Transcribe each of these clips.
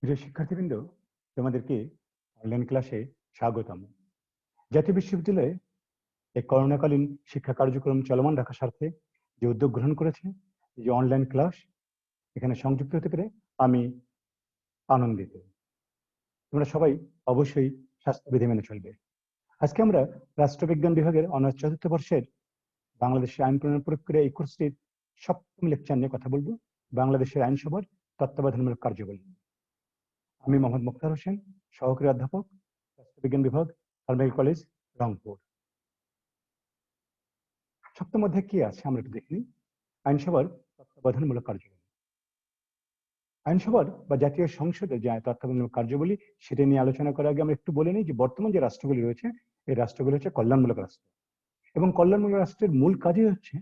প্রিয় শিক্ষার্থীবৃন্দ, তোমাদেরকে অনলাইন ক্লাসে স্বাগতম। জাতীয় বিশ্ববিদ্যালয়ে এই করোনাকালীন শিক্ষা কার্যক্রম চলমান রাখার স্বার্থে যে উদ্যোগ গ্রহণ করেছে, এই যে অনলাইন ক্লাস, এখানে সংযুক্ত হতে পেরে আমি আনন্দিত। তোমরা সবাই অবশ্যই স্বাস্থ্যবিধি মেনে চলবে। আজকে আমরা রাষ্ট্রবিজ্ঞান বিভাগের অনার্স চতুর্থ বর্ষের বাংলাদেশের আইন প্রণয়ন প্রক্রিয়া এই কোর্সটির সপ্তম লেকচার নিয়ে কথা বলবো, বাংলাদেশের আইনসভার তত্ত্বাবধানমূলক কার্যবলী। আমি মোহাম্মদ মুখতার হোসেন, সহকারী অধ্যাপক, রাষ্ট্রবিজ্ঞান বিভাগ, কারমাইকেল কলেজ, রংপুর। সপ্তম অধ্যায় কি আছে আমরা একটু দেখে নিই। আইনসভার তত্ত্বাবধানমূলক কার্যবলী। আইনসভার বা জাতীয় সংসদের যে তত্ত্বাবধানমূলক কার্যবলী, সেটা নিয়ে আলোচনা করার আগে আমরা একটু বলে নিই যে বর্তমান যে রাষ্ট্রগুলি রয়েছে, এই রাষ্ট্রগুলি হচ্ছে কল্যাণমূলক রাষ্ট্র, এবং কল্যাণমূলক রাষ্ট্রের মূল কাজই হচ্ছে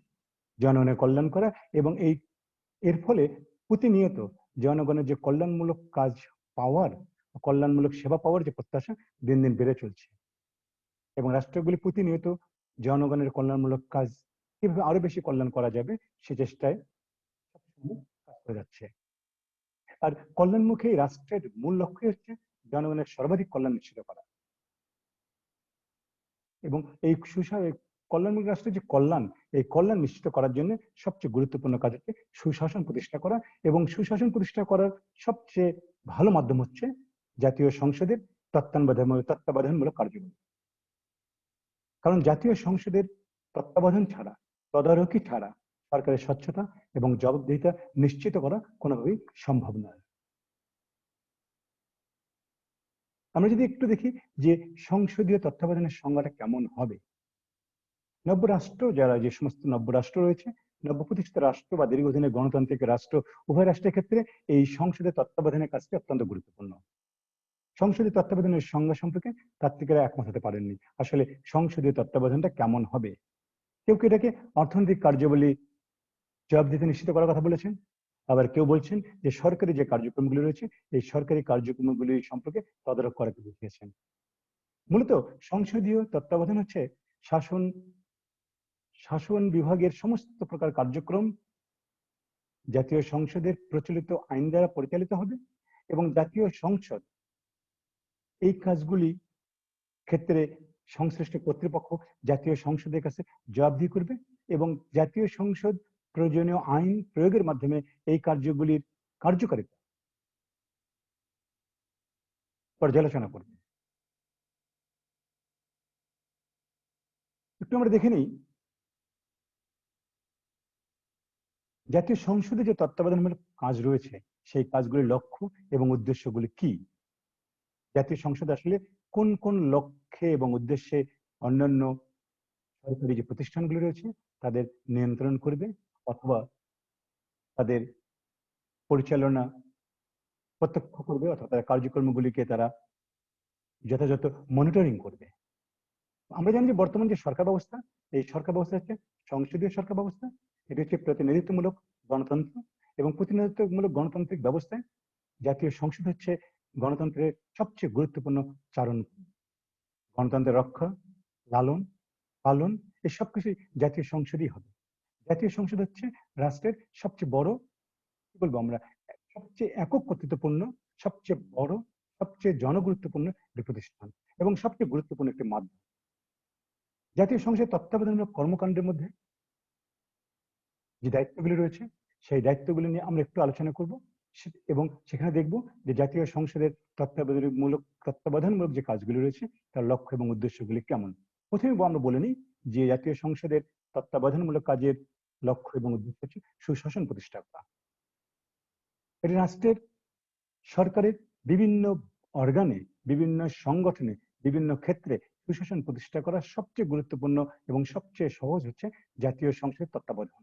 জনগণের কল্যাণ করা, এবং এর ফলে প্রতিনিয়ত জনগণের যে কল্যাণমূলক কাজ পাওয়ার, কল্যাণমূলক সেবা পাওয়ার যে প্রত্যাশা দিন দিন বেড়ে চলছে, এবং রাষ্ট্রগুলি প্রতিনিয়ত জনগণের কল্যাণমূলক কাজ কিভাবে আরো বেশি কল্যাণ করা যাবে সে চেষ্টায় কাজ করে যাচ্ছে। আর কল্যাণমুখী রাষ্ট্রের মূল লক্ষ্য হচ্ছে জনগণের সর্বাধিক কল্যাণ নিশ্চিত করা, এবং এই কল্যাণমুখী রাষ্ট্রের যে কল্যাণ, এই কল্যাণ নিশ্চিত করার জন্য সবচেয়ে গুরুত্বপূর্ণ কাজ হচ্ছে সুশাসন প্রতিষ্ঠা করা, এবং সুশাসন প্রতিষ্ঠা করার সবচেয়ে ভালো মাধ্যম হচ্ছে জাতীয় সংসদের তত্ত্বাবধানমূলক কার্যক্রম। কারণ জাতীয় সংসদের তত্ত্বাবধান ছাড়া, তদারকি ছাড়া সরকারের স্বচ্ছতা এবং জবাবদিহিতা নিশ্চিত করা কোনোভাবেই সম্ভব নয়। আমরা যদি একটু দেখি যে সংসদীয় তত্ত্বাবধানের সংজ্ঞাটা কেমন হবে। নব্য রাষ্ট্র, যারা যে সমস্ত নব্য রাষ্ট্র রয়েছে, নব্য প্রতিষ্ঠিত রাষ্ট্র বা দীর্ঘদিনের গণতান্ত্রিক রাষ্ট্র, উভয় রাষ্ট্রের ক্ষেত্রে এই সংসদের তত্ত্বাবধানের কাজটি অত্যন্ত গুরুত্বপূর্ণ। সংসদীয় তত্ত্বাবধানের সংজ্ঞা সম্পর্কে তাত্ত্বিকেরা একমত হতে পারেননি। আসলে সংসদীয় তত্ত্বাবধানটা কেমন হবে? কেউ কেউ এটাকে অর্থনৈতিক কার্যাবলী জবাবদিহিতা নিশ্চিত করার কথা বলেছেন, আবার কেউ বলছেন যে সরকারি যে কার্যক্রমগুলি রয়েছে, এই সরকারি কার্যক্রমগুলি সম্পর্কে তদারক করাকে বুঝিয়েছেন। মূলত সংসদীয় তত্ত্বাবধান হচ্ছে শাসন বিভাগের সমস্ত প্রকার কার্যক্রম জাতীয় সংসদের প্রচলিত আইন দ্বারা পরিচালিত হবে, এবং জাতীয় সংসদ এই কাজগুলি ক্ষেত্রে সংশ্লিষ্ট কর্তৃপক্ষ জাতীয় সংসদের কাছে জবাবদিহি করবে, এবং জাতীয় সংসদ প্রয়োজনীয় আইন প্রয়োগের মাধ্যমে এই কার্যগুলির কার্যকারিতা পর্যালোচনা করবে। একটু আমরা দেখে নিই জাতীয় সংসদে যে তত্ত্বাবধানমূলক কাজ রয়েছে, সেই কাজগুলির লক্ষ্য এবং উদ্দেশ্যগুলি কি। জাতীয় সংসদ আসলে কোন কোন লক্ষ্যে এবং উদ্দেশ্যে অন্যান্য সরকারি যে প্রতিষ্ঠানগুলি রয়েছে তাদের নিয়ন্ত্রণ করবে, অথবা তাদের পরিচালনা প্রত্যক্ষ করবে, অথবা তাদের কার্যক্রমগুলিকে তারা যথাযথ মনিটরিং করবে। আমরা জানি যে বর্তমান যে সরকার ব্যবস্থা, এই সরকার ব্যবস্থা হচ্ছে সংসদীয় সরকার ব্যবস্থা। এটি হচ্ছে প্রতিনিধিত্বমূলক গণতন্ত্র, এবং প্রতিনিধিত্বমূলক গণতান্ত্রিক ব্যবস্থায় জাতীয় সংসদ হচ্ছে গণতন্ত্রের সবচেয়ে গুরুত্বপূর্ণ চারণ। গণতন্ত্রের রক্ষা, লালন, পালন, এই সবকিছু জাতীয় সংসদই হবে। জাতীয় সংসদ হচ্ছে রাষ্ট্রের সবচেয়ে বড়, কি বলবো আমরা, সবচেয়ে একক কর্তৃত্বপূর্ণ, সবচেয়ে বড়, সবচেয়ে জনগুরুত্বপূর্ণ একটি প্রতিষ্ঠান, এবং সবচেয়ে গুরুত্বপূর্ণ একটি মাধ্যম। জাতীয় সংসদের তত্ত্বাবধানমূলক কর্মকাণ্ডের মধ্যে যে দায়িত্বগুলি রয়েছে, সেই দায়িত্বগুলি নিয়ে আমরা একটু আলোচনা করব, এবং সেখানে দেখব যে জাতীয় সংসদের তত্ত্বাবধানমূলক যে কাজগুলি রয়েছে তার লক্ষ্য এবং উদ্দেশ্যগুলি কেমন। প্রথমে আমরা বলে নিই যে জাতীয় সংসদের তত্ত্বাবধানমূলক কাজের লক্ষ্য এবং উদ্দেশ্য হচ্ছে সুশাসন প্রতিষ্ঠা করা। এটি রাষ্ট্রের সরকারের বিভিন্ন অর্গানে, বিভিন্ন সংগঠনে, বিভিন্ন ক্ষেত্রে সুশাসন প্রতিষ্ঠা করা সবচেয়ে গুরুত্বপূর্ণ এবং সবচেয়ে সহজ হচ্ছে জাতীয় সংসদের তত্ত্বাবধান।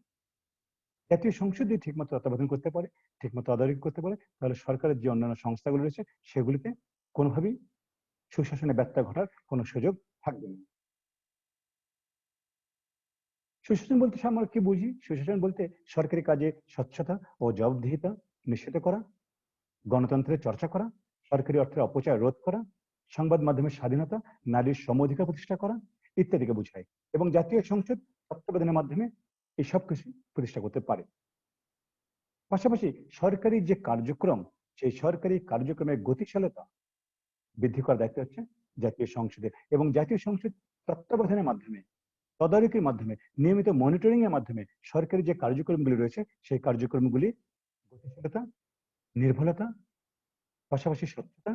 জাতীয় সংসদ যদি ঠিকমতো তত্ত্বাবধান করতে পারে, ঠিকমতো তদারকি করতে পারে, তাহলে সরকারের যে অন্যান্য সংস্থাগুলো রয়েছে সেগুলিতে কোনোভাবেই সুশাসনে ব্যত্যয় ঘটার কোনো সুযোগ থাকবে না। সুশাসন বলতে আমরা কি বুঝি? সুশাসন বলতে সরকারি কাজে স্বচ্ছতা ও জবাবদিহিতা নিশ্চিত করা, গণতন্ত্রের চর্চা করা, সরকারি অর্থের অপচয় রোধ করা, সংবাদ মাধ্যমের স্বাধীনতা, নারীর সম অধিকার প্রতিষ্ঠা করা ইত্যাদিকে বোঝায়, এবং জাতীয় সংসদ তত্ত্বাবধানের মাধ্যমে এই সব কিছু প্রতিষ্ঠা করতে পারে। পাশাপাশি সরকারি যে কার্যক্রম, সেই সরকারি কার্যক্রমের গতিশীলতা বৃদ্ধি করার দায়িত্ব হচ্ছে জাতীয় সংসদের, এবং জাতীয় সংসদ তত্ত্বাবধানের মাধ্যমে, তদারকির মাধ্যমে, নিয়মিত মনিটরিং এর মাধ্যমে সরকারি যে কার্যক্রমগুলি রয়েছে সেই কার্যক্রমগুলি গতিশীলতা, নির্ভুলতা, পাশাপাশি স্বচ্ছতা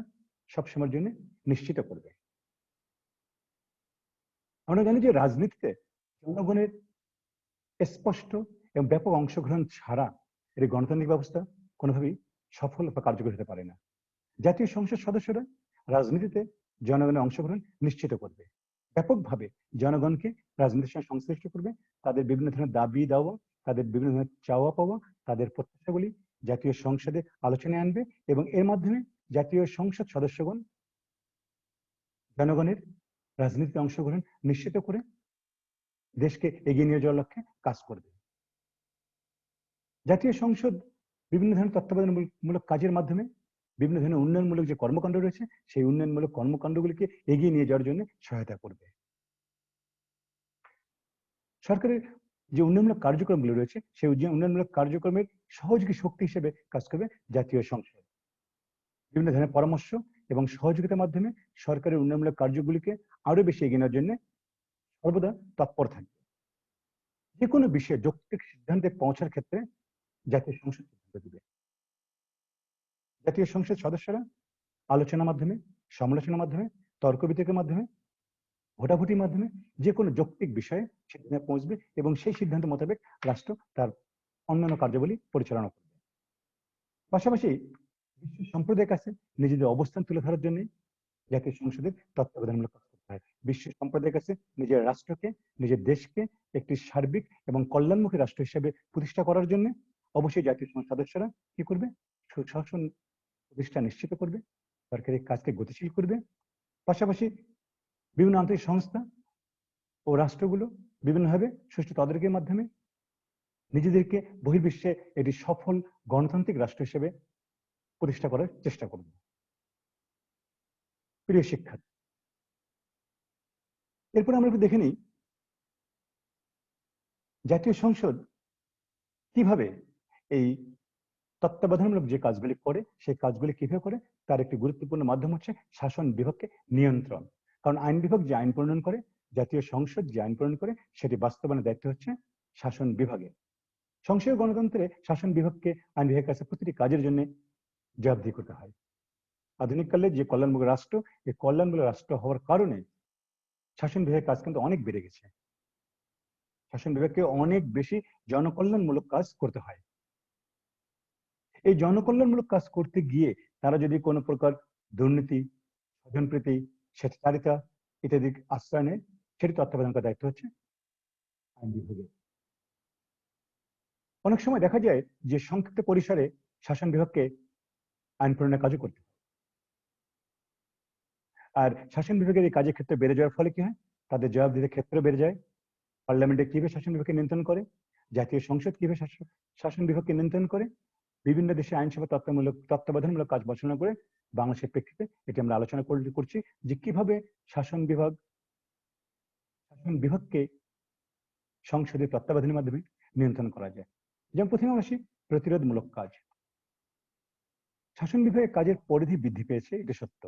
সবসময়ের জন্য নিশ্চিত করবে। আমরা জানি যে রাজনীতিতে জনগণের স্পষ্ট এবং ব্যাপক অংশগ্রহণ ছাড়া এই গণতান্ত্রিক ব্যবস্থা কোনোভাবেই সফল বা কার্যকর হতে পারে না। জাতীয় সংসদ সদস্যরা রাজনীতিতে জনগণের অংশগ্রহণ নিশ্চিত করবে, ব্যাপকভাবে জনগণকে রাজনীতির সঙ্গে সংশ্লিষ্ট করবে, তাদের বিভিন্ন ধরনের দাবি দাওয়া, তাদের বিভিন্ন ধরনের চাওয়া পাওয়া, তাদের প্রত্যাশাগুলি জাতীয় সংসদে আলোচনায় আনবে, এবং এর মাধ্যমে জাতীয় সংসদ সদস্যগণ জনগণের রাজনীতিতে অংশগ্রহণ নিশ্চিত করে দেশকে এগিয়ে নিয়ে যাওয়ার লক্ষ্যে কাজ করবে। জাতীয় সংসদ বিভিন্ন ধরনের তত্ত্বাবধানমূলক কাজের মাধ্যমে বিভিন্ন ধরনের উন্নয়নমূলক যে কর্মকাণ্ড রয়েছে সেই উন্নয়নমূলক কর্মকাণ্ডগুলিকে এগিয়ে নিয়ে যাওয়ার জন্য সহায়তা করবে। সরকারের যে উন্নয়নমূলক কার্যক্রমগুলো রয়েছে সেই উন্নয়নমূলক কার্যক্রমের সহযোগী শক্তি হিসেবে কাজ করবে জাতীয় সংসদ। বিভিন্ন ধরনের পরামর্শ এবং সহযোগিতার মাধ্যমে সরকারের উন্নয়নমূলক কার্যগুলিকে আরো বেশি এগিয়ে নেওয়ার জন্য সর্বদা তৎপর থাকবে। যে কোনো বিষয়ে যৌক্তিক সিদ্ধান্তে পৌঁছার ক্ষেত্রে জাতীয় সংসদ সিদ্ধান্ত দিবে। জাতীয় সংসদ সদস্যরা আলোচনার মাধ্যমে, সমালোচনার মাধ্যমে, তর্ক বিতর্কের মাধ্যমে, ভোটাভুটির মাধ্যমে যে কোনো যৌক্তিক বিষয়ে সিদ্ধান্তে পৌঁছবে এবং সেই সিদ্ধান্ত মোতাবেক রাষ্ট্র তার অন্যান্য কার্যাবলী পরিচালনা করবে। পাশাপাশি বিশ্ব সম্প্রদায়ের কাছে নিজেদের অবস্থান তুলে ধরার জন্য জাতীয় সংসদের তত্ত্বাবধানমূলক কাজ করতে হয়। বিশ্ব সম্প্রদায়ের কাছে নিজের রাষ্ট্রকে, নিজের দেশকে একটি সার্বিক এবং কল্যাণমুখী রাষ্ট্র হিসেবে প্রতিষ্ঠা করার জন্য অবশ্যই জাতীয় সংসদ সদস্যরা কি করবে? সুশাসন প্রতিষ্ঠা নিশ্চিত করবে, সরকারি কাজকে গতিশীল করবে। পাশাপাশি বিভিন্ন আন্তর্জাতিক সংস্থা ও রাষ্ট্রগুলো বিভিন্নভাবে সুষ্ঠু তদারকির মাধ্যমে নিজেদেরকে বহির্বিশ্বে একটি সফল গণতান্ত্রিক রাষ্ট্র হিসেবে প্রতিষ্ঠা করার চেষ্টা করবে। প্রিয় শিক্ষার্থী, এরপর আমরা একটু দেখে নিই জাতীয় সংসদ কিভাবে এই তত্ত্বাবধানমূলক যে কাজগুলি করে সেই কাজগুলি কিভাবে করে। তার একটি গুরুত্বপূর্ণ মাধ্যম হচ্ছে শাসন বিভাগকে নিয়ন্ত্রণ। কারণ আইন বিভাগ যে আইন প্রণয়ন করে, জাতীয় সংসদ যে আইন প্রণয়ন করে, সেটি বাস্তবায়নের দায়িত্ব হচ্ছে শাসন বিভাগের। সংসদীয় গণতন্ত্রে শাসন বিভাগকে আইন বিভাগের কাছে প্রতিটি কাজের জন্য জবাবদিহি করতে হয়। আধুনিক কালে যে কল্যাণমূলক রাষ্ট্র, এই কল্যাণমূলক রাষ্ট্র হওয়ার কারণে শাসন বিভাগের কাজ কিন্তু অনেক বেড়ে গেছে। শাসন বিভাগকে অনেক বেশি জনকল্যাণমূলক কাজ করতে হয়। এই জনকল্যাণমূলক কাজ করতে গিয়ে তারা যদি কোনো প্রকার দুর্নীতি, স্বজনপ্রীতি, স্বেচ্ছাচারিতা ইত্যাদি আশ্রয় নেয়, সেটি তত্ত্বাবধান করার দায়িত্ব হচ্ছে আইন বিভাগের। অনেক সময় দেখা যায় যে সংক্ষিপ্ত পরিসরে শাসন বিভাগকে আইন প্রণয়নের কাজও করতে হয়। আর শাসন বিভাগের এই কাজের ক্ষেত্রে বেড়ে যাওয়ার ফলে কি হয়? তাদের জবাবদিহির ক্ষেত্র বেড়ে যায়। পার্লামেন্টে কিভাবে শাসন বিভাগকে নিয়ন্ত্রণ করে, জাতীয় সংসদ কিভাবে শাসন বিভাগকে নিয়ন্ত্রণ করে, বিভিন্ন দেশে আইনসভা তত্ত্বাবধানমূলক কাজ বর্ণনা করে বাংলাদেশের প্রেক্ষিতে এটি আমরা আলোচনা করছি যে কিভাবে শাসন বিভাগকে সংসদের তত্ত্বাবধানের মাধ্যমে নিয়ন্ত্রণ করা যায়। যেমন প্রথমে আসি প্রতিরোধমূলক কাজ। শাসন বিভাগের কাজের পরিধি বৃদ্ধি পেয়েছে, এটি সত্য।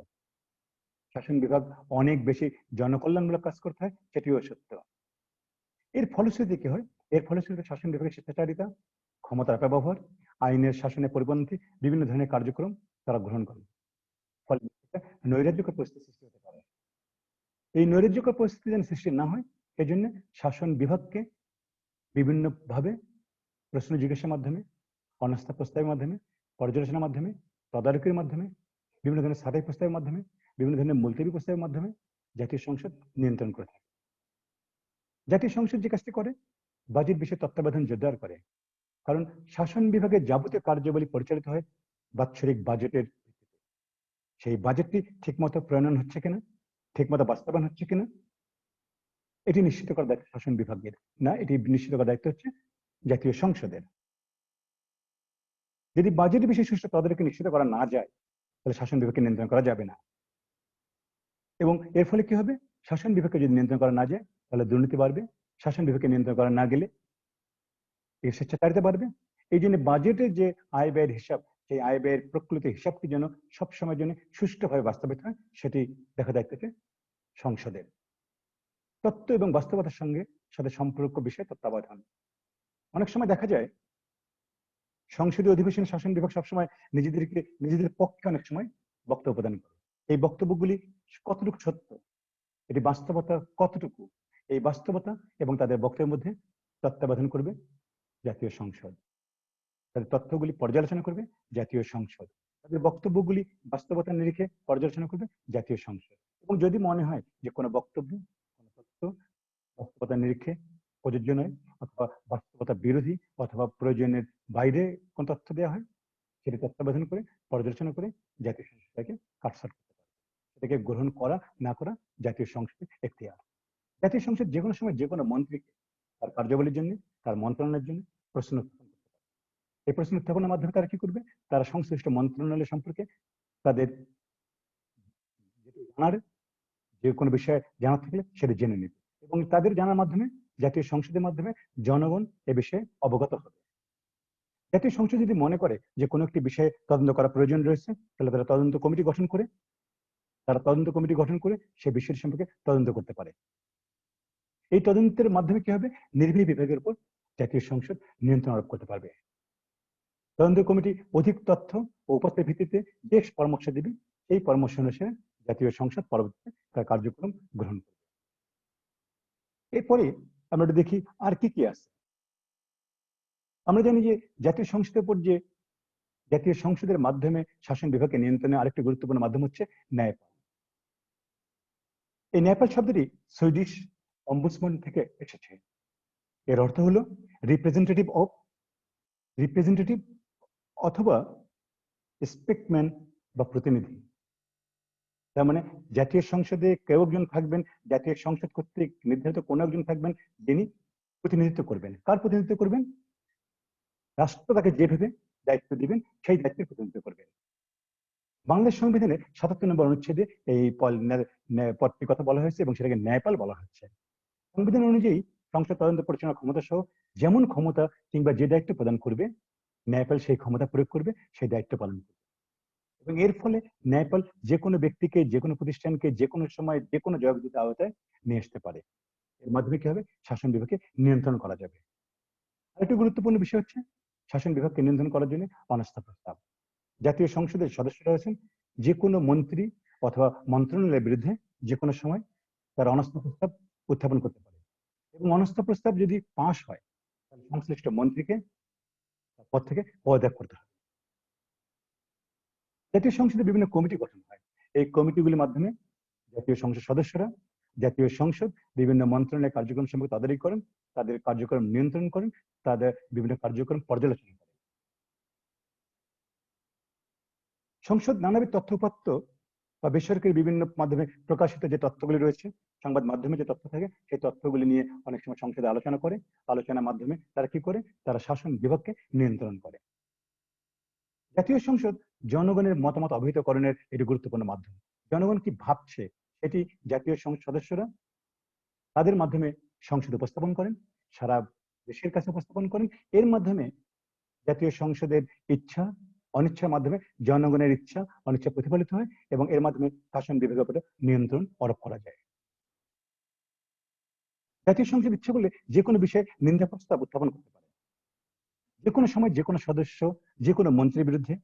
শাসন বিভাগ অনেক বেশি জনকল্যাণমূলক কাজ করতে হয়, সেটিও সত্য। এর ফলশ্রুতি কি হয়? এর ফলশ্রুতিতে শাসন বিভাগের স্বেচ্ছাচারিতা, ক্ষমতার অপব্যবহার, আইনের শাসনের পরিপন্থী বিভিন্ন ধরনের কার্যক্রম তারা গ্রহণ করে। ফলে নৈরাজ্যকর পরিস্থিতি সৃষ্টি হতে পারে। এই নৈরাজ্যকর পরিস্থিতি যেন সৃষ্টি না হয়, এজন্য শাসন বিভাগকে বিভিন্নভাবে প্রশ্ন জিজ্ঞাসার মাধ্যমে, অনাস্থা প্রস্তাবের মাধ্যমে, পর্যালোচনার মাধ্যমে, তদারকির মাধ্যমে, বিভিন্ন ধরনের ছাঁটাই প্রস্তাবের মাধ্যমে, বিভিন্ন ধরনের মুলতবি প্রস্তাবের মাধ্যমে জাতীয় সংসদ নিয়ন্ত্রণ করে থাকে। জাতীয় সংসদ যে কাজটি করে, বাজেট বিষয়ে তত্ত্বাবধান জোরদার করে। কারণ শাসন বিভাগের যাবতীয় কার্যাবলী পরিচালিত হয় বাৎসরিক বাজেটের ভিত্তিতে। সেই বাজেটটি ঠিকমতো প্রণয়ন হচ্ছে কিনা, ঠিকমতো বাস্তবায়ন হচ্ছে কিনা, এটি নিশ্চিত করার দায়িত্ব শাসন বিভাগের না, এটি নিশ্চিত করার দায়িত্ব হচ্ছে জাতীয় সংসদের। যদি বাজেট বিষয়ে সুষ্ঠু তদারকি নিশ্চিত করা না যায়, তাহলে শাসন বিভাগকে নিয়ন্ত্রণ করা যাবে না। এবং এর ফলে কি হবে? শাসন বিভাগকে যদি নিয়ন্ত্রণ করা না যায়, তাহলে দুর্নীতি বাড়বে। শাসন বিভাগকে নিয়ন্ত্রণ করা না গেলে এর স্বেচ্ছাচারিতা বাড়বে। এই জন্য বাজেটের যে আয় ব্যয়ের হিসাব, সেই আয় ব্যয়ের প্রকৃত হিসাবটি যেন সবসময়ের জন্য সুষ্ঠুভাবে বাস্তবায়িত হয়, সেটি দেখা দায়িত্ব সংসদের। তত্ত্ব এবং বাস্তবতার সাথে সম্পর্ক বিষয়ে তত্ত্বাবধান। অনেক সময় দেখা যায় সংসদীয় অধিবেশন শাসন বিভাগ সবসময় নিজেদের পক্ষে অনেক সময় বক্তব্য প্রদান করে। এই বক্তব্যগুলি কতটুকু সত্য, এটি বাস্তবতা কতটুকু, এই বাস্তবতা এবং তাদের বক্তব্যের মধ্যে তত্ত্বাবধান করবে জাতীয় সংসদ। তাদের তথ্যগুলি পর্যালোচনা করবে জাতীয় সংসদ। তাদের বক্তব্যগুলি বাস্তবতার নিরিখে পর্যালোচনা করবে জাতীয় সংসদ। এবং যদি মনে হয় যে কোনো বক্তব্য, কোনো তথ্য বাস্তবতার নিরিখে প্রযোজ্য নয়, অথবা বাস্তবতা বিরোধী অথবা প্রয়োজনের বাইরে কোন তথ্য দেওয়া হয়, সেটি তত্ত্বাবধান করে পর্যালোচনা করে জাতীয় সংসদকে কাটছাঁট করতে পারে। সেটাকে গ্রহণ করা না করা জাতীয় সংসদের এখতিয়ার। জাতীয় সংসদ যে কোনো সময় যে কোনো মন্ত্রীকে তার কার্যাবলীর জন্য, তার মন্ত্রণালয়ের জন্য প্রশ্ন উত্থাপন করতে পারে। এই প্রশ্ন উত্থাপনের মাধ্যমে তারা কি করবে? তারা সংশ্লিষ্ট মন্ত্রণালয় সম্পর্কে তাদের জানার, যে কোনো বিষয়ে জানার থাকলে সেটা জেনে নেবে, এবং তাদের জানার মাধ্যমে জাতীয় সংসদের মাধ্যমে জনগণ এ বিষয়ে অবগত হবে। জাতীয় সংসদ যদি মনে করে যে কোনো একটি বিষয়ে তদন্ত করা প্রয়োজন রয়েছে, তাহলে তারা তদন্ত কমিটি গঠন করে সে বিষয় সম্পর্কে তদন্ত করতে পারে। এই তদন্তের মাধ্যমে কি হবে? নির্বাহী বিভাগের উপর জাতীয় সংসদ নিয়ন্ত্রণ আরোপ করতে পারবে। তদন্ত কমিটি অধিক তথ্য ও উপস্থিতির ভিত্তিতে যে পরামর্শ দিবে, এই পরামর্শ অনুসারে জাতীয় সংসদ পরবর্তীতে তার কার্যক্রম গ্রহণ করবে। এরপরে আমরা দেখি আর কি কি আছে। আমরা জানি যে জাতীয় সংসদের মাধ্যমে শাসন বিভাগকে নিয়ন্ত্রণে আরেকটি গুরুত্বপূর্ণ মাধ্যম হচ্ছে ন্যায়পাল। এই ন্যায়পাল শব্দটি সুইডিশ অম্বুডসম্যান থেকে এসেছে। এর অর্থ হলো রিপ্রেজেন্টেটিভ অথবা স্পেকম্যান বা প্রতিনিধি। তার মানে জাতীয় সংসদে কেউ একজন থাকবেন, জাতীয় সংসদ কর্তৃক নির্ধারিত কোনো একজন থাকবেন, যিনি প্রতিনিধিত্ব করবেন। কার প্রতিনিধিত্ব করবেন? রাষ্ট্র তাকে যেভাবে দায়িত্ব দিবেন সেই দায়িত্বের প্রতিনিধিত্ব করবেন। বাংলাদেশ সংবিধানের ৭৭ নম্বর অনুচ্ছেদে এই পদটির কথা বলা হয়েছে এবং সেটাকে ন্যায়পাল বলা হচ্ছে। সংবিধান অনুযায়ী সংসদ তদন্ত পরিচালনার ক্ষমতা সহ যেমন ক্ষমতা কিংবা যে দায়িত্ব প্রদান করবে, ন্যায়পাল সেই ক্ষমতা প্রয়োগ করবে, সেই দায়িত্ব পালন করবে। এবং এর ফলে ন্যায়পাল যে কোনো ব্যক্তিকে, যে কোনো প্রতিষ্ঠানকে, যে কোনো সময়, যে কোনো জবাবদিহিতার আওতায় নিয়ে আসতে পারে। এর মাধ্যমে কি হবে? শাসন বিভাগকে নিয়ন্ত্রণ করা যাবে। আরেকটি গুরুত্বপূর্ণ বিষয় হচ্ছে শাসন বিভাগকে নিয়ন্ত্রণ করার জন্য অনাস্থা প্রস্তাব। জাতীয় সংসদের সদস্যরা আছেন যে কোনো মন্ত্রী অথবা মন্ত্রণালয়ের বিরুদ্ধে যে কোনো সময় তার অনাস্থা প্রস্তাব উত্থাপন করতে পারে, এবং অনাস্থা প্রস্তাব যদি পাশ হয় তাহলে সংশ্লিষ্ট মন্ত্রীকে পদ থেকে পদত্যাগ করতে হবে। জাতীয় সংসদে বিভিন্ন কমিটি গঠন হয়। এই কমিটিগুলির মাধ্যমে জাতীয় সংসদ সদস্যরা জাতীয় সংসদ বিভিন্ন মন্ত্রণালয়ের কার্যক্রম সম্পর্কে তদারকি করেন, তাদের কার্যক্রম নিয়ন্ত্রণ করেন, তাদের বিভিন্ন কার্যক্রম পর্যালোচনা করেন। সংসদ নানাবিধ তথ্যপত্র বা বেসরকারি বিভিন্ন মাধ্যমে প্রকাশিত যে তথ্যগুলি রয়েছে, সংবাদ মাধ্যমে যে তথ্য থাকে, সেই তথ্যগুলি নিয়ে অনেক সময় সংসদে আলোচনা করে। আলোচনার মাধ্যমে তারা কি করে? তারা শাসন বিভাগকে নিয়ন্ত্রণ করে। জাতীয় সংসদ জনগণের মতামত অবহিতকরণের একটি গুরুত্বপূর্ণ মাধ্যম। জনগণ কি ভাবছে সেটি জাতীয় সংসদ সদস্যরা তাদের মাধ্যমে সংসদে উপস্থাপন করেন, সারা দেশের কাছে উপস্থাপন করেন। এর মাধ্যমে জাতীয় সংসদের ইচ্ছা অনিচ্ছার মাধ্যমে জনগণের ইচ্ছা অনিচ্ছা প্রতিফলিত হয়, এবং এর মাধ্যমে শাসন বিভাগের উপরে নিয়ন্ত্রণ আরোপ করা যায়। জাতীয় সংসদ ইচ্ছা করলে যে কোনো বিষয়ে নিন্দা প্রস্তাব উত্থাপন করতে পারে। যে কোনো সময় যে কোনো সদস্য যে কোনো মন্ত্রীর বিরুদ্ধে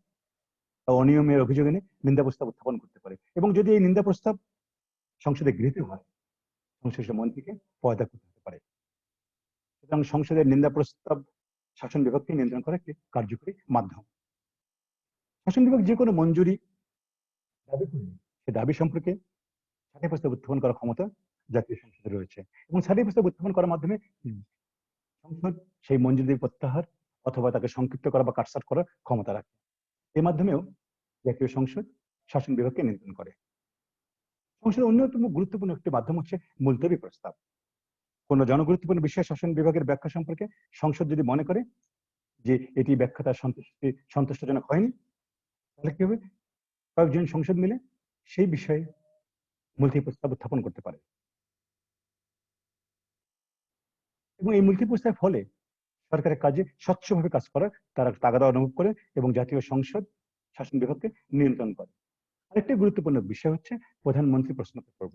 অনিয়মের অভিযোগ এনে নিন্দা প্রস্তাব উত্থাপন করতে পারে, এবং যদি এই নিন্দা প্রস্তাব সংসদে গৃহীত হয়, সংশ্লিষ্ট মন্ত্রীকে পদত্যাগ করতে হতে পারে। সুতরাং সংসদের নিন্দা প্রস্তাব শাসন বিভাগকে নিয়ন্ত্রণ করার একটি কার্যকরী মাধ্যম। শাসন বিভাগ যে কোনো মঞ্জুরি দাবি করলে সে দাবি সম্পর্কে ছাঁটাই প্রস্তাব উত্থাপন করার ক্ষমতা জাতীয় সংসদে রয়েছে, এবং ছাঁটাই প্রস্তাব উত্থাপন করার মাধ্যমে সংসদ সেই মঞ্জুরি প্রত্যাহার অথবা তাকে সংক্ষিপ্ত করা বা কাটছাঁট করার ক্ষমতা রাখে। এর মাধ্যমেও জাতীয় সংসদ শাসন বিভাগকে নিয়ন্ত্রণ করে। সংসদের অন্যতম গুরুত্বপূর্ণ একটি মাধ্যম হচ্ছে মুলতবি প্রস্তাব। কোনো জনগুরুত্বপূর্ণ বিষয় শাসন বিভাগের ব্যাখ্যা সম্পর্কে সংসদ যদি মনে করে যে এটি ব্যাখ্যা তার সন্তুষ্টজনক হয়নি, তাহলে কি হবে? কয়েকজন সংসদ মিলে সেই বিষয়ে মুলতবি প্রস্তাব উত্থাপন করতে পারে, এবং এই মুলতবি প্রস্তাবের ফলে সরকারের কাজে স্বচ্ছভাবে কাজ করার তারা তাগাদা অনুভব করে এবং জাতীয় সংসদ শাসন বিভাগকে নিয়ন্ত্রণ করে। আরেকটি গুরুত্বপূর্ণ বিষয় হচ্ছে প্রধানমন্ত্রী প্রশ্নোত্তর পর্ব।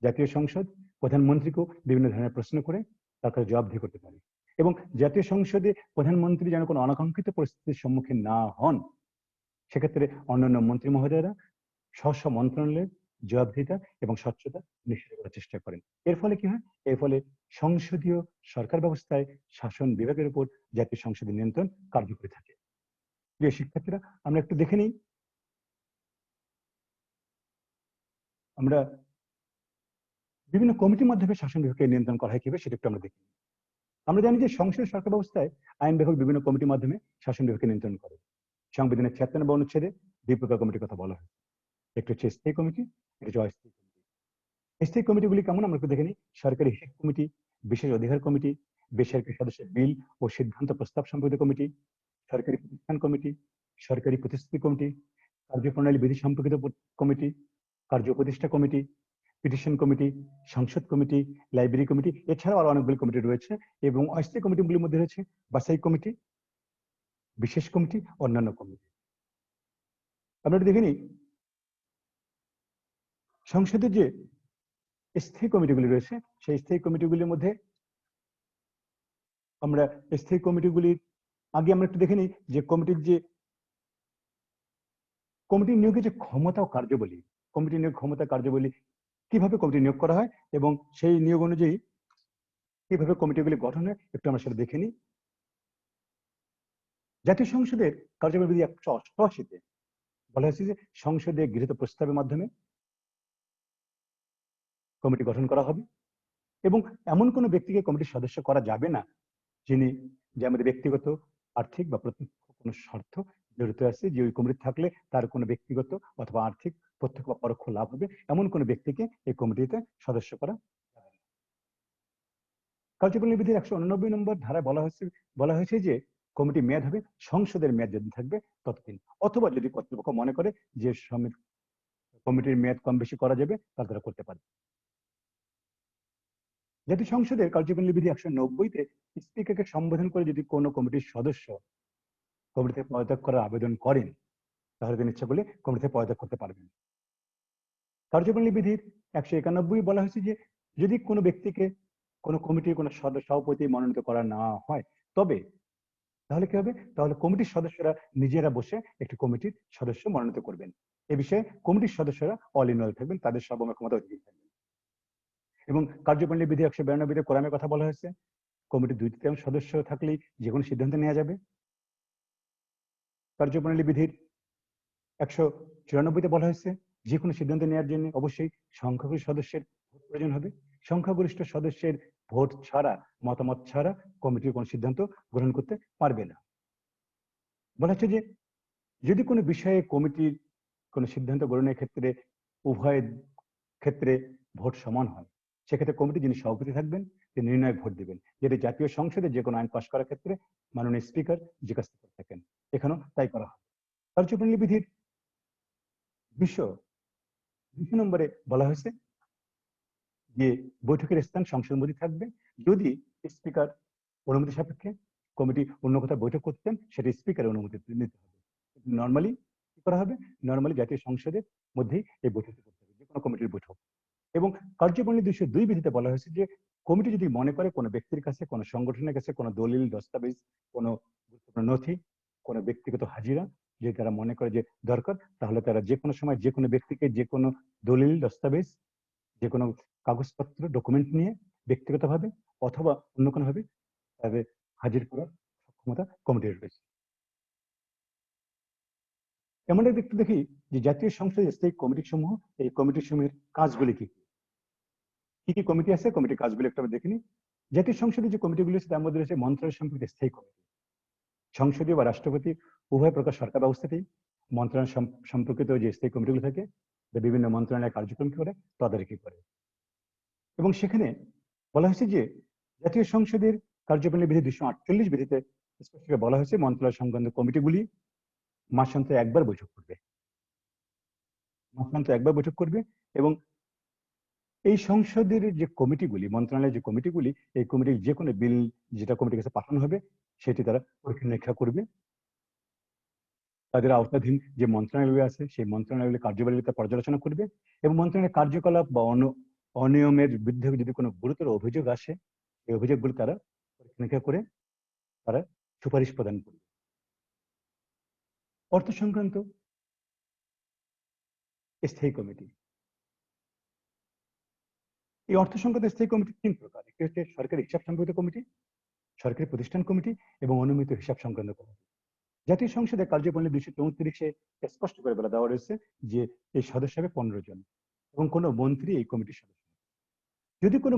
জাতীয় সংসদ প্রধানমন্ত্রীকেও বিভিন্ন ধরনের প্রশ্ন করে তার কাছে জবাবদিহি করতে পারে এবং জাতীয় সংসদে প্রধানমন্ত্রী যেন কোনো অনাকাঙ্ক্ষিত পরিস্থিতির সম্মুখীন না হন, সেক্ষেত্রে অন্যান্য মন্ত্রী মহোদয়রা স্ব মন্ত্রণালয়ের জবাবদিহিতা এবং স্বচ্ছতা নিশ্চিত করার চেষ্টা করেন। এর ফলে কি হয়? এর ফলে সংসদীয় সরকার ব্যবস্থায় শাসন বিভাগের উপর জাতীয় সংসদের নিয়ন্ত্রণ কার্যকরী থাকে। প্রিয় শিক্ষার্থীরা, আমরা একটু দেখে নিই আমরা বিভিন্ন কমিটির মাধ্যমে শাসন বিভাগকে নিয়ন্ত্রণ করা হয় কিভাবে, সেটা একটু আমরা দেখি। আমরা জানি যে সংসদীয় সরকার ব্যবস্থায় আইন বিভাগ বিভিন্ন কমিটির মাধ্যমে শাসন বিভাগকে নিয়ন্ত্রণ করে। সংবিধানের 76 অনুচ্ছেদে 2 প্রকার কমিটির কথা বলা হয়। একটি হচ্ছে স্থায়ী কমিটি, এটা হচ্ছে অস্থায়ী কমিটি। স্থায়ী কমিটিগুলি কেমন আমরা একটু দেখে নিই। সরকারি হিসেব কমিটি, বিশেষ অধিকার কমিটি, বেসরকারি সদস্যের বিল ও সিদ্ধান্ত প্রস্তাব সম্পর্কিত কমিটি, সরকারি প্রতিষ্ঠান কমিটি, সরকারি প্রতিশ্রুতি কমিটি, কার্যপ্রণালী বিধি সম্পর্কিত কমিটি, কার্য উপদেষ্টা কমিটি, পিটিশন কমিটি, সংসদ কমিটি, লাইব্রেরি কমিটি, এছাড়াও আরো অনেকগুলি কমিটি রয়েছে। এবং অস্থায়ী কমিটিগুলির মধ্যে রয়েছে বাছাই কমিটি, বিশেষ কমিটি, অন্যান্য কমিটি। আমরা একটু দেখে নিই সংসদের যে স্থায়ী কমিটিগুলি রয়েছে, সেই স্থায়ী কমিটিগুলির মধ্যে আমরা স্থায়ী কমিটিগুলির আগে আমরা একটু দেখে নিই যে কমিটির নিয়োগের যে ক্ষমতা ও কার্যাবলী, কমিটি নিয়োগ ক্ষমতা কার্যাবলী কিভাবে কমিটি নিয়োগ করা হয় এবং সেই নিয়োগ অনুযায়ী কিভাবে কমিটিগুলি গঠন হয়, একটু আমরা সেটা দেখে নিই। জাতীয় সংসদের কার্যকরী বিধি 188-তে বলা হয়েছে যে সংসদে গৃহীত প্রস্তাবের মাধ্যমে কমিটি গঠন করা হবে এবং এমন কোনো ব্যক্তিকে কমিটির সদস্য করা যাবে না যিনি যে আমাদের ব্যক্তিগত, আর্থিক বা প্রত্যক্ষ কোনো স্বার্থ জড়িত আছে, যে ওই কমিটি থাকলে তার কোনো ব্যক্তিগত অথবা আর্থিক প্রত্যক্ষ বা পরোক্ষ লাভ হবে, এমন কোনো ব্যক্তিকে এই কমিটিতে সদস্য করা যাবে না। কার্যকরী বিধির 189 নম্বর ধারায় বলা হয়েছে যে কমিটি মেয়াদ হবে সংসদের মেয়াদ যতদিন থাকবে ততদিন, অথবা যদি কর্তৃপক্ষ মনে করে যে কমিটির মেয়াদ কম বেশি করা যাবে তাহলে তারা করতে পারে। জাতীয় সংসদের কার্যকরী বিধি 190-তে স্পিকারকে সম্বোধন করে যদি কোনো কমিটির সদস্য কমিটিতে পদত্যাগ করার আবেদন করেন, তাহলে তিনি ইচ্ছা করলে কমিটিতে পদত্যাগ করতে পারবেন। কার্যকরী বিধির 191 বলা হয়েছে যে যদি কোনো ব্যক্তিকে কোনো কমিটির কোনো সভাপতি মনোনীত করা না হয়, তবে তাহলে কি হবে? তাহলে কমিটির সদস্যরা নিজেরা বসে একটি কমিটির সদস্য মনোনীত করবেন। এ বিষয়ে কমিটির সদস্যরা অল ইন অল থাকবেন, তাদের সর্বময় ক্ষমতা অধিকারী থাকবেন। এবং কার্যপ্রণালী বিধি 192-তে কোরামের কথা বলা হয়েছে, কমিটির 2/3 সদস্য থাকলেই যে কোনো সিদ্ধান্ত নেওয়া যাবে। কার্যপ্রণালী বিধির 194-তে বলা হয়েছে যে কোনো সিদ্ধান্ত নেওয়ার জন্য অবশ্যই সংখ্যাগরিষ্ঠ সদস্যের ভোট প্রয়োজন হবে। সংখ্যাগরিষ্ঠ সদস্যের ভোট ছাড়া, মতামত ছাড়া কমিটির কোনো সিদ্ধান্ত গ্রহণ করতে পারবে না। বলা হচ্ছে যে যদি কোনো বিষয়ে কমিটির কোনো সিদ্ধান্ত গ্রহণের ক্ষেত্রে উভয়ের ক্ষেত্রে ভোট সমান হয়, সেক্ষেত্রে কমিটি যিনি সভাপতি থাকবেন তিনি নির্ণায়ক ভোট দেবেন, যেটি জাতীয় সংসদে যে কোনো আইন পাশ করার ক্ষেত্রে মাননীয় স্পিকার জিজ্ঞাসা করে থাকেন, এখানেও তাই করা হয়। কার্যপ্রণালী বিধির 200 নম্বরে বলা হয়েছে যে বৈঠকের স্থান সংসদ অনুমতি থাকবে, যদি স্পিকার অনুমতি সাপেক্ষে কমিটি অন্য কোথাও বৈঠক করতেন সেটা স্পিকারের অনুমতি নিতে হবে। নর্মালি কি করা হবে? নর্মালি জাতীয় সংসদের মধ্যেই এই বৈঠকটি করতে হবে, যে কোনো কমিটির বৈঠক। এবং কার্যপ্রণালী 202 বিধিতে বলা হয়েছে যে কমিটি যদি মনে করে কোনো ব্যক্তির কাছে, কোনো সংগঠনের কাছে কোনো দলিল, দস্তাবেজ, কোনো গুরুত্বপূর্ণ নথি, কোনো ব্যক্তিগত হাজিরা যদি তারা মনে করে যে দরকার, তাহলে তারা যে কোনো সময় যে কোনো ব্যক্তিকে যে কোনো দলিল, দস্তাবেজ, যে কোনো কাগজপত্র, ডকুমেন্ট নিয়ে ব্যক্তিগতভাবে অথবা অন্য কোনোভাবে তাদের হাজির করার সক্ষমতা কমিটির রয়েছে। আমরা একটু দেখি যে জাতীয় সংসদের স্থায়ী কমিটি সমূহ, এই কমিটি সমূহের কাজগুলি কি কি কমিটি আছে, কমিটির কাজগুলি একটু দেখে নিই। জাতীয় সংসদের যে কমিটিগুলি আছে তার মধ্যে রয়েছে মন্ত্রণালয় সম্পর্কিত স্থায়ী কমিটি। সংসদীয় বা রাষ্ট্রপতি উভয় প্রকার সরকার ব্যবস্থাতেই মন্ত্রণালয় সম্পর্কিত যে স্থায়ী কমিটিগুলো থাকে, বিভিন্ন মন্ত্রণালয়ের কার্যক্রম করে তদারকি করে। এবং সেখানে বলা হয়েছে যে জাতীয় সংসদের কার্যপ্রণালী বিধি 248 বিধিতে স্পষ্টভাবে বলা হয়েছে মন্ত্রণালয় সংক্রান্ত কমিটিগুলি মাসান্তে একবার বৈঠক করবে, এবং এই সংসদের যে কমিটিগুলি, মন্ত্রণালয়ের যে কমিটিগুলি, এই কমিটির যে কোনো বিল যেটা কমিটির কাছে পাঠানো হবে সেটি তারা পরীক্ষা নিরীক্ষা করবে। তাদের আওতাধীন যে মন্ত্রণালয়গুলি আছে সেই মন্ত্রণালয়গুলির কার্যবলী পর্যালোচনা করবে এবং মন্ত্রণালয়ের কার্যকলাপ বা অনিয়মের বিরুদ্ধে যদি কোনো গুরুতর অভিযোগ আসে এই অভিযোগগুলি তারা পরীক্ষা নিরীক্ষা করে তারা সুপারিশ প্রদান করবে। অর্থ সংক্রান্ত স্থায়ী কমিটি, এই অর্থ সংক্রান্ত স্থায়ী কমিটি 3 প্রকার। একটি হচ্ছে সরকারি হিসাব সংক্রান্ত কমিটি, সরকারি প্রতিষ্ঠান কমিটি এবং অনুমিত হিসাব সংক্রান্ত কমিটি। জাতীয় সংসদের কার্যপ্রণালী 234-এ স্পষ্ট করে বলে দেওয়া রয়েছে যে এই সদস্য হবে 15 জন এবং কোনো মন্ত্রী এই কমিটির সদস্য। যদি কোনো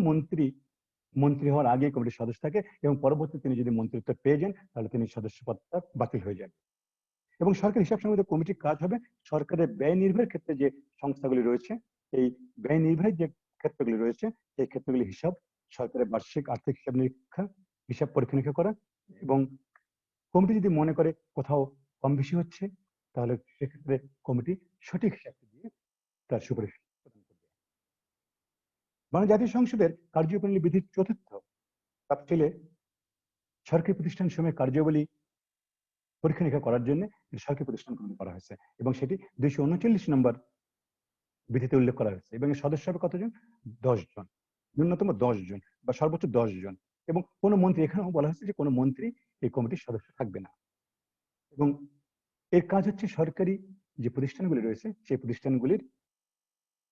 মন্ত্রী হওয়ার আগে কমিটির সদস্য থাকে এবং পরবর্তী তিনি যদি মন্ত্রিত্ব পেয়ে যান তাহলে তিনি সদস্য পদটা বাতিল হয়ে যান। এবং সরকারি হিসাব সংক্রান্ত কমিটির কাজ হবে সরকারের ব্যয় নির্বাহের ক্ষেত্রে যে সংস্থাগুলি রয়েছে এই ব্যয় নির্বাহের যে ক্ষেত্রগুলি রয়েছে সেই ক্ষেত্রগুলি হিসাব, সরকারের বার্ষিক আর্থিক হিসাব পরীক্ষা নিরীক্ষা করা এবং কমিটি যদি মনে করে কোথাও কম বেশি হচ্ছে তাহলে সেক্ষেত্রে কমিটি সঠিক হিসাব দিয়ে তার সুপারিশ প্রদান করবে। বাংলাদেশ জাতীয় সংসদের কার্যপ্রণালী বিধির 4র্থ তফসিলে সরকারি প্রতিষ্ঠান সমূহের কার্যাবলী পরীক্ষা নিরীক্ষা করার জন্য সরকারি প্রতিষ্ঠান গঠন করা হয়েছে এবং সেটি 239 নম্বর বিধিতে উল্লেখ করা হয়েছে এবং এর সদস্য হবে কতজন? 10 জন, ন্যূনতম 10 জন বা সর্বোচ্চ 10 জন। এবং কোনো মন্ত্রী, এখানেও বলা হয়েছে যে কোনো মন্ত্রী এই কমিটির সদস্য থাকবে না। এবং এর কাজ হচ্ছে সরকারি যে প্রতিষ্ঠানগুলি রয়েছে সেই প্রতিষ্ঠানগুলির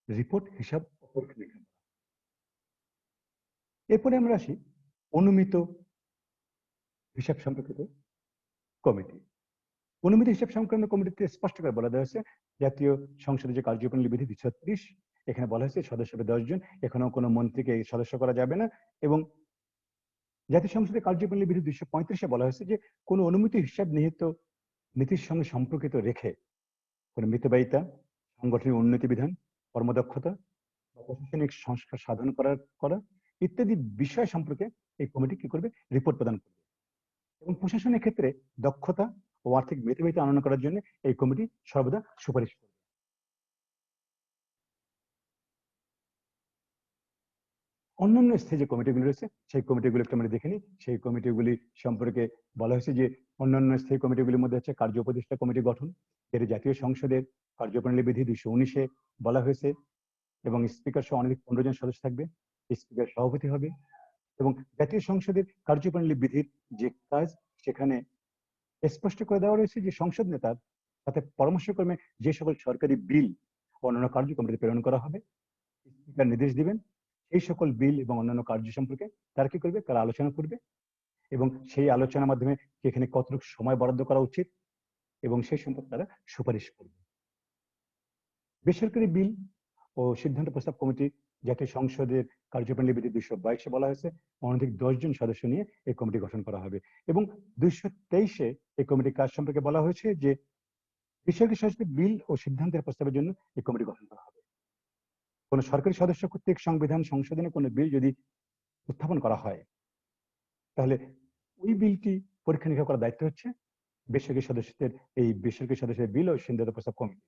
রিপোর্ট, হিসাব পরীক্ষা নিরীক্ষা করা। এরপরে আমরা আসি অনুমিত হিসাব সম্পর্কিত কমিটি। অনুমিত হিসাব সংক্রান্ত কমিটিতে স্পষ্ট করে বলা হয়েছে জাতীয় সংসদের যে কার্যপ্রণালী বিধি 236 এখানে বলা হয়েছে সদস্য হবে 10 জন, এখানেও কোনো মন্ত্রীকে সদস্য করা যাবে না। এবং জাতীয় সংসদের কার্যপ্রণালী বিধি 235-এ বলা হয়েছে যে কোনো অনুমিত হিসাব নিহিত নীতির সঙ্গে সম্পর্কিত রেখে কোনো মিতব্যয়িতা, সাংগঠনিক উন্নতি বিধান, কর্মদক্ষতা বা প্রশাসনিক সংস্কার সাধন করা ইত্যাদি বিষয় সম্পর্কে এই কমিটি কি করবে? রিপোর্ট প্রদান করবে। এবং প্রশাসনের ক্ষেত্রে দক্ষতা ও আর্থিক মিতব্যয়িতা আনয়ন করার জন্য এই কমিটি সর্বদা সুপারিশ করবে। অন্যান্য স্থায়ী যে কমিটিগুলি রয়েছে সেই কমিটিগুলো একটু আমরা দেখে নিই। সেই কমিটিগুলি সম্পর্কে বলা হয়েছে যে অন্যান্য স্থায়ী কমিটিগুলির মধ্যে হচ্ছে কার্য উপদেষ্টা কমিটি গঠন, যেটি জাতীয় সংসদের কার্যপ্রণালী বিধি 219-এ বলা হয়েছে এবং স্পিকার সহ অনেক 15 জন সদস্য থাকবে, স্পিকার সভাপতি হবে। এবং জাতীয় সংসদের কার্যপ্রণালী বিধির যে কাজ সেখানে স্পষ্ট করে দেওয়া রয়েছে যে সংসদ নেতার সাথে পরামর্শক্রমে যে সকল সরকারি বিল অন্যান্য কার্য কমিটিতে প্রেরণ করা হবে স্পিকার নির্দেশ দিবেন সেই সকল বিল এবং অন্যান্য কার্য সম্পর্কে তারা কি করবে? তারা আলোচনা করবে এবং সেই আলোচনার মাধ্যমে এখানে কতটুকু সময় বরাদ্দ করা উচিত এবং সেই সম্পর্কে তারা সুপারিশ করবে। বেসরকারি বিল ও সিদ্ধান্ত প্রস্তাব কমিটি জাতীয় সংসদের কার্যপ্রণালী বিধি 222-এ বলা হয়েছে অনধিক 10 জন সদস্য নিয়ে এই কমিটি গঠন করা হবে। এবং 223-এ এই কমিটির কাজ সম্পর্কে বলা হয়েছে যে বেসরকারি সংসদের বিল ও সিদ্ধান্তের প্রস্তাবের জন্য এই কমিটি গঠন করা হবে। কোন সরকারি সদস্য কর্তৃক সংবিধান সংশোধনে কোনো বিল যদি উত্থাপন করা হয় তাহলে ওই বিলটি পরীক্ষা নিরীক্ষা করার দায়িত্ব হচ্ছে বেসরকারি সদস্যের বিল ও সিদ্ধান্ত প্রস্তাব কমিটি।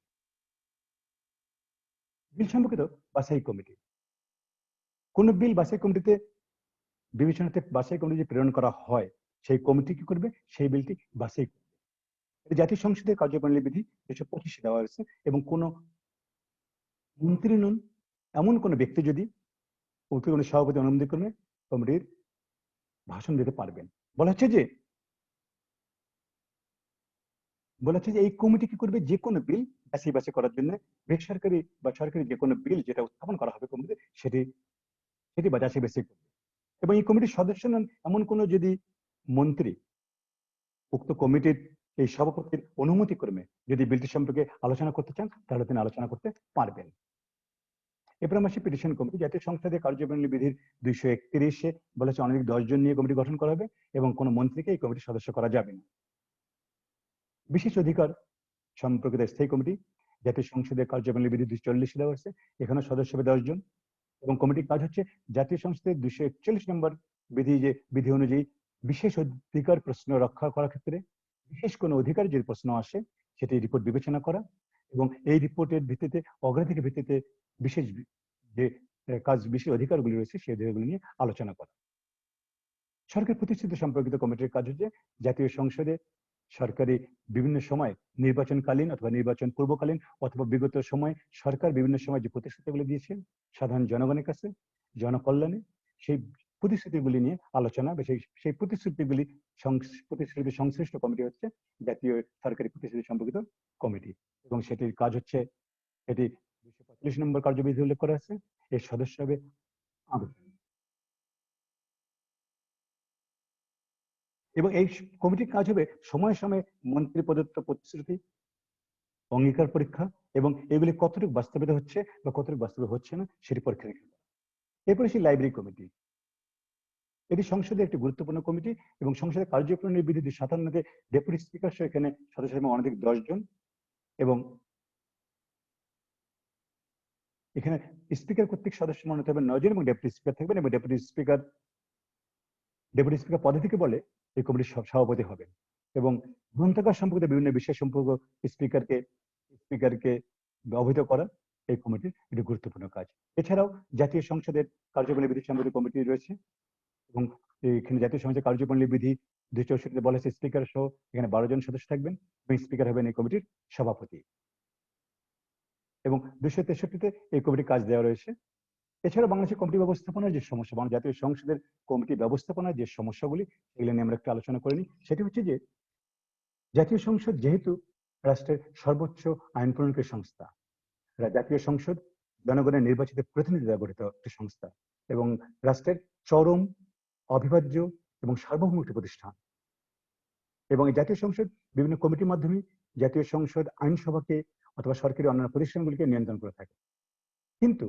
বিল সম্পর্কিত বাছাই কমিটি, কোন বিল বাছাই কমিটিতে বিবেচনাতে বাছাই কমিটি প্রেরণ করা হয় সেই কমিটি কি করবে? সেই বিলটি বাছাই করবে। জাতীয় সংসদের কার্যপ্রণালী বিধি 225-এ দেওয়া হয়েছে। এবং কোন মন্ত্রী নন এমন কোন ব্যক্তি যদি সভাপতি অনুমতি ক্রমে কমিটির ভাষণ দিতে পারবেন। বলা হচ্ছে যে এই কমিটি কি করবে? যে কোনো বিল বাছাই করার জন্য বেসরকারি বা সরকারি যে কোনো বিল যেটা উত্থাপন করা হবে কমিটিতে সেটি বাছাই করবে। এবং এই কমিটির সদস্য নন এমন কোন যদি মন্ত্রী উক্ত কমিটির এই সভাপতির অনুমতি ক্রমে যদি বিলটি সম্পর্কে আলোচনা করতে চান তাহলে তিনি আলোচনা করতে পারবেন। এরপর আমরা পিটিশন কমিটি, জাতীয় সংসদের কার্যপ্রণালী বিধির 231-এ বলেছে অনধিক 10 জন নিয়ে কমিটি গঠন করা হবে এবং কোনো মন্ত্রীকে এই কমিটির সদস্য করা যাবে না। বিশেষ অধিকার সম্পর্কিত স্থায়ী কমিটি, জাতীয় সংসদের কার্যপ্রণালী বিধি 240 দেওয়া হয়েছে, এখানে সদস্য হবে 10 জন এবং কমিটির কাজ হচ্ছে জাতীয় সংসদের 241 নম্বর বিধি অনুযায়ী বিশেষ অধিকার প্রশ্ন রক্ষা করার ক্ষেত্রে বিশেষ কোনো অধিকার যদি প্রশ্ন আসে সেটি রিপোর্ট বিবেচনা করা এবং এই রিপোর্টের ভিত্তিতে অগ্রাধিকার ভিত্তিতে বিশেষ যে কাজ বিশেষ অধিকারগুলি রয়েছে সেই অধিকারগুলি নিয়ে আলোচনা করা। সরকার প্রতিষ্ঠিত সম্পর্কিত কমিটির কাজ হচ্ছে জাতীয় সংসদে সরকারি বিভিন্ন সময় নির্বাচনকালীন অথবা নির্বাচন পূর্বকালীন অথবা বিগত সময় সরকার বিভিন্ন সময় যে প্রতিশ্রুতিগুলি দিয়েছে সাধারণ জনগণের কাছে জনকল্যাণে, সেই প্রতিশ্রুতিগুলি নিয়ে আলোচনা বা সেই প্রতিশ্রুতি সংশ্লিষ্ট কমিটি হচ্ছে জাতীয় সরকারি প্রতিশ্রুতি সম্পর্কিত কমিটি, এবং সেটির কাজ হচ্ছে, এটি 245 নম্বর কার্যবিধি উল্লেখ করা আছে। এর সদস্য হবে এবং এই কমিটির কাজ হবে সময়ে সময়ে মন্ত্রী প্রদত্ত প্রতিশ্রুতি অঙ্গীকার পরীক্ষা এবং এগুলি কতটুকু বাস্তবায়িত হচ্ছে বা কতটুকু বাস্তবে হচ্ছে না সেটি পরীক্ষা নিরীক্ষা করা। এরপরে সেই লাইব্রেরি কমিটি, এটি সংসদের একটি গুরুত্বপূর্ণ কমিটি এবং সংসদের কার্যক্রমের বিধি 57-তে ডেপুটি স্পিকার সহ এখানে সদস্য এবং অনধিক 10 জন, এবং এখানে স্পিকার কর্তৃক সদস্য মনোনীত হবেন 9 জন এবং ডেপুটি স্পিকার থাকবেন, এবং ডেপুটি স্পিকার পদে থেকে বলে এই কমিটির সভাপতি হবেন। এবং গ্রন্থাগার সম্পর্কিত বিভিন্ন বিষয় সম্পর্ক স্পিকারকে অবহিত করা এই কমিটির একটি গুরুত্বপূর্ণ কাজ। এছাড়াও জাতীয় সংসদের কার্যপ্রণালী বিধি সম্পর্কিত কমিটি রয়েছে এবং এখানে জাতীয় সংসদের কার্যপ্রণালী বিধি 264-তে বলা হয়েছে স্পিকার সহ এখানে 12 জন সদস্য থাকবেন এবং স্পিকার হবেন এই কমিটির সভাপতি, এবং 263-তে এই কমিটির কাজ দেওয়া রয়েছে। এছাড়া বাংলাদেশের কমিটি ব্যবস্থাপনার যে সমস্যা, জাতীয় সংসদের কমিটি ব্যবস্থাপনার যে সমস্যাগুলি এগুলো নিয়ে আমরা একটু আলোচনা করে নিই। সেটি হচ্ছে যে জাতীয় সংসদ যেহেতু রাষ্ট্রের সর্বোচ্চ আইন প্রণয়নকারী সংস্থা, জাতীয় সংসদ জনগণের নির্বাচিত প্রতিনিধি দ্বারা গঠিত একটি সংস্থা এবং রাষ্ট্রের চরম অবিভাজ্য এবং সার্বভৌম একটি প্রতিষ্ঠান, এবং এই জাতীয় সংসদ বিভিন্ন কমিটির মাধ্যমে জাতীয় সংসদ আইনসভাকে অথবা সরকারি অন্যান্য প্রতিষ্ঠানগুলিকে নিয়ন্ত্রণ করে থাকে। কিন্তু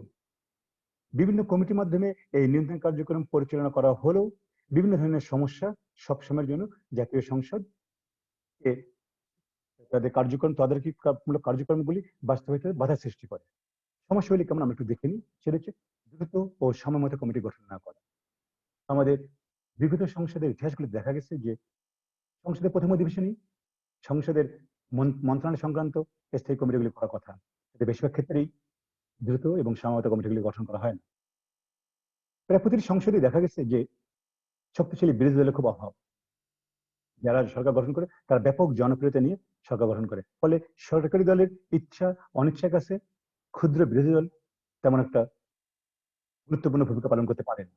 বিভিন্ন কমিটির মাধ্যমে এই নিয়ন্ত্রণ কার্যক্রম পরিচালনা করা হলেও বিভিন্ন ধরনের সমস্যা সবসময়ের জন্য জাতীয় সংসদ তাদের তদারকিমূলক কার্যক্রমগুলি বাস্তবায়িত বাধা সৃষ্টি করে। সমস্যাগুলি কেমন আমরা একটু দেখে নিই। সেটা হচ্ছে দ্রুত ও সময়মতো কমিটি গঠন না করা। আমাদের বিগত সংসদের ইতিহাসগুলি দেখা গেছে যে সংসদের প্রথম অধিবেশনেই সংসদের মন্ত্রণালয় সংক্রান্ত স্থায়ী কমিটিগুলি করার কথা, বেশিরভাগ ক্ষেত্রেই দ্রুত এবং সময়মতো কমিটিগুলি গঠন করা হয় না। প্রায় প্রতিটি সংসদে দেখা গেছে যে শক্তিশালী বিরোধী দলের খুব অভাব। যারা সরকার গঠন করে তারা ব্যাপক জনপ্রিয়তা নিয়ে সরকার গঠন করে, ফলে সরকারি দলের ইচ্ছা অনিচ্ছার কাছে ক্ষুদ্র বিরোধী দল তেমন একটা গুরুত্বপূর্ণ ভূমিকা পালন করতে পারে না।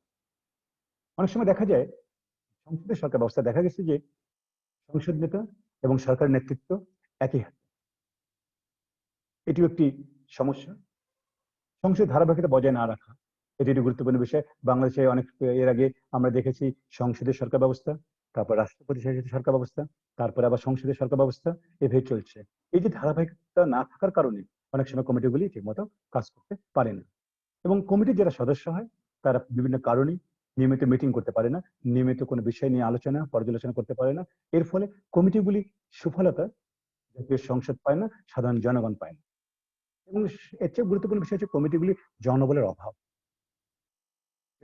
অনেক সময় দেখা যায় সংসদের সরকার ব্যবস্থা দেখা গেছে যে সংসদ নেতা এবং সরকার নেতৃত্ব একই হাতে। এটিও একটি সমস্যা। সংসদ ধারাবাহিকতা বজায় না রাখা এটি একটি গুরুত্বপূর্ণ বিষয়। বাংলাদেশে অনেক এর আগে আমরা দেখেছি সংসদের সরকার ব্যবস্থা, তারপর রাষ্ট্রপতি শাসিত সরকার ব্যবস্থা, তারপরে আবার সংসদের সরকার ব্যবস্থা, এভাবে চলছে। এই যে ধারাবাহিকতা না থাকার কারণে অনেক সময় কমিটিগুলি ঠিকমতো কাজ করতে পারে না, এবং কমিটির যারা সদস্য হয় তারা বিভিন্ন কারণে নিয়মিত মিটিং করতে পারে না, নিয়মিত কোনো বিষয় নিয়ে আলোচনা পর্যালোচনা করতে পারে না। এর ফলে কমিটিগুলি সুফলতা জাতীয় সংসদ পায় না, সাধারণ জনগণ পায় না। এবং এর চেয়ে গুরুত্বপূর্ণ বিষয় হচ্ছে কমিটিগুলি জনবলের অভাব।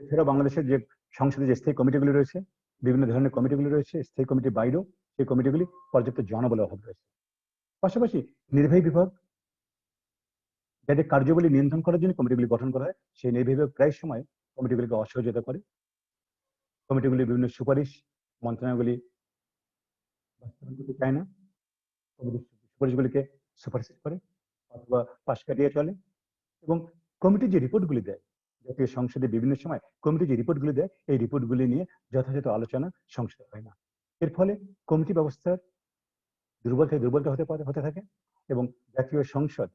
এছাড়া বাংলাদেশের যে সংসদে যে স্থায়ী কমিটিগুলি রয়েছে, বিভিন্ন ধরনের কমিটিগুলি রয়েছে, স্থায়ী কমিটির বাইরেও সেই কমিটিগুলি পর্যাপ্ত জনবলের অভাব রয়েছে। পাশাপাশি নির্বাহী বিভাগ যাদের কার্যবলী নিয়ন্ত্রণ করার জন্য কমিটিগুলি গঠন করা হয়, সেই নির্বাহী বিভাগ প্রায় সময় কমিটিগুলিকে অসহযোগিতা করে। কমিটিগুলির বিভিন্ন সুপারিশ মন্ত্রণালয়গুলি বাস্তবায়ন করতে চায় না, সুপারিশগুলিকে সুপারিশ করে অথবা পাশ কাটিয়ে চলে। এবং কমিটি যে রিপোর্টগুলি দেয় জাতীয় সংসদে বিভিন্ন সময় কমিটি যে রিপোর্টগুলি দেয় এই রিপোর্টগুলি নিয়ে যথাযথ আলোচনা সংসদে হয় না। এর ফলে কমিটি ব্যবস্থার দুর্বলতা হতে থাকে এবং জাতীয় সংসদ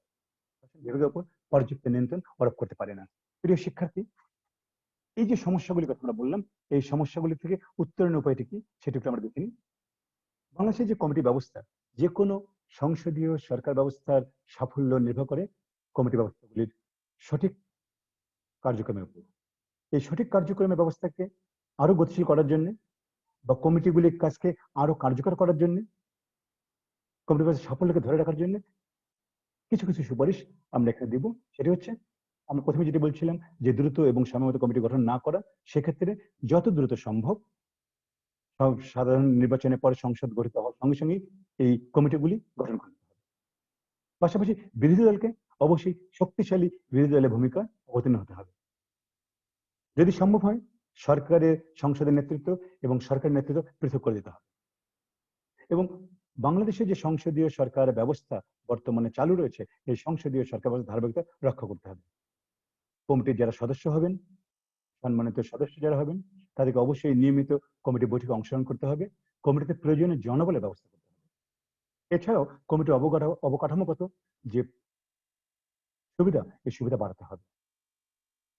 বিভাগের উপর পর্যাপ্ত নিয়ন্ত্রণ আরোপ করতে পারে না। প্রিয় শিক্ষার্থী, এই যে সমস্যাগুলির কথা আমরা বললাম, এই সমস্যাগুলি থেকে উত্তরণের উপায়টি কি সেটি একটু আমরা দেখে নিই। বাংলাদেশের যে কমিটি ব্যবস্থা, যে কোনো সংসদীয় সরকার ব্যবস্থার সাফল্য নির্ভর করে কমিটি ব্যবস্থাগুলির সঠিক কার্যক্রমের উপর। এই সঠিক কার্যক্রমের ব্যবস্থাকে আরো গতিশীল করার জন্য বা কমিটিগুলির কাজকে আরো কার্যকর করার জন্য, কমিটি ব্যবস্থার সাফল্যকে ধরে রাখার জন্য কিছু কিছু সুপারিশ আমরা এখানে দিব। সেটি হচ্ছে আমরা প্রথমে যেটি বলছিলাম যে দ্রুত এবং সময়মতো কমিটি গঠন না করা, সেক্ষেত্রে যত দ্রুত সম্ভব সাধারণ নির্বাচনের পরে সংসদ গঠিত হওয়ার সঙ্গে সঙ্গে এই কমিটিগুলি গঠন করতে হবে। পাশাপাশি বিরোধী দলকে অবশ্যই শক্তিশালী বিরোধী দলের ভূমিকা অবতীর্ণ হতে হবে। যদি সম্ভব হয় সরকারের সংসদের নেতৃত্ব এবং সরকারের নেতৃত্ব পৃথক করে দিতে হবে। এবং বাংলাদেশে যে সংসদীয় সরকার ব্যবস্থা বর্তমানে চালু রয়েছে, এই সংসদীয় সরকার ব্যবস্থা ধারাবাহিকতা রক্ষা করতে হবে। কমিটির যারা সদস্য হবেন, সম্মানিত সদস্য যারা হবেন, তাদেরকে অবশ্যই নিয়মিত কমিটি বৈঠকে অংশগ্রহণ করতে হবে। কমিটিতে প্রয়োজনীয় জনবলের ব্যবস্থা করতে হবে। এছাড়াও কমিটির অবকাঠামোগত যে সুবিধা, এই সুবিধা বাড়াতে হবে।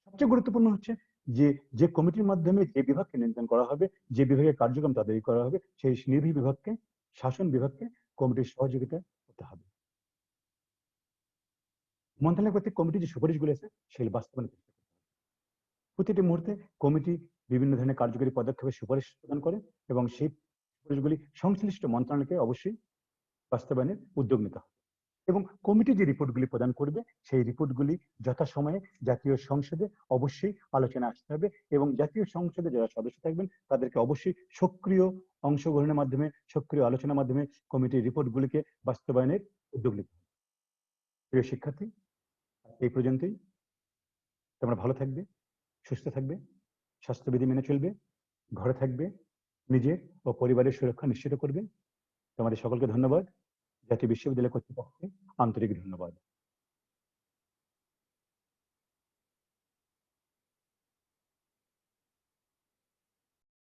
সবচেয়ে গুরুত্বপূর্ণ হচ্ছে যে যে কমিটির মাধ্যমে যে বিভাগকে নিয়ন্ত্রণ করা হবে, যে বিভাগের কার্যক্রম তদারকি করা হবে, সেই নির্বাহী বিভাগকে, শাসন বিভাগকে কমিটির সহযোগিতা করতে হবে। মন্ত্রণালয় কর্তৃক কমিটির যে সুপারিশগুলো আছে সেগুলো বাস্তবায়ন করতে হবে। প্রতিটি মুহূর্তে কমিটি বিভিন্ন ধরনের কার্যকরী পদক্ষেপের সুপারিশ প্রদান করে এবং সেই সুপারিশগুলি সংশ্লিষ্ট মন্ত্রণালয়কে অবশ্যই বাস্তবায়নের উদ্যোগ নিতে হবে। এবং কমিটি যে রিপোর্টগুলি প্রদান করবে সেই রিপোর্টগুলি যথাসময়ে জাতীয় সংসদে অবশ্যই আলোচনায় আসতে হবে এবং জাতীয় সংসদে যারা সদস্য থাকবেন তাদেরকে অবশ্যই সক্রিয় অংশগ্রহণের মাধ্যমে, সক্রিয় আলোচনার মাধ্যমে কমিটির রিপোর্টগুলিকে বাস্তবায়নের উদ্যোগ নিতে হবে। প্রিয় শিক্ষার্থী, এই পর্যন্তই। তোমরা ভালো থাকবে, সুস্থ থাকবে, স্বাস্থ্যবিধি মেনে চলবে, ঘরে থাকবে, নিজের ও পরিবারের সুরক্ষা নিশ্চিত করবে। তোমাদের সকলকে ধন্যবাদ। জাতীয় বিশ্ববিদ্যালয় কর্তৃপক্ষকে আন্তরিক ধন্যবাদ।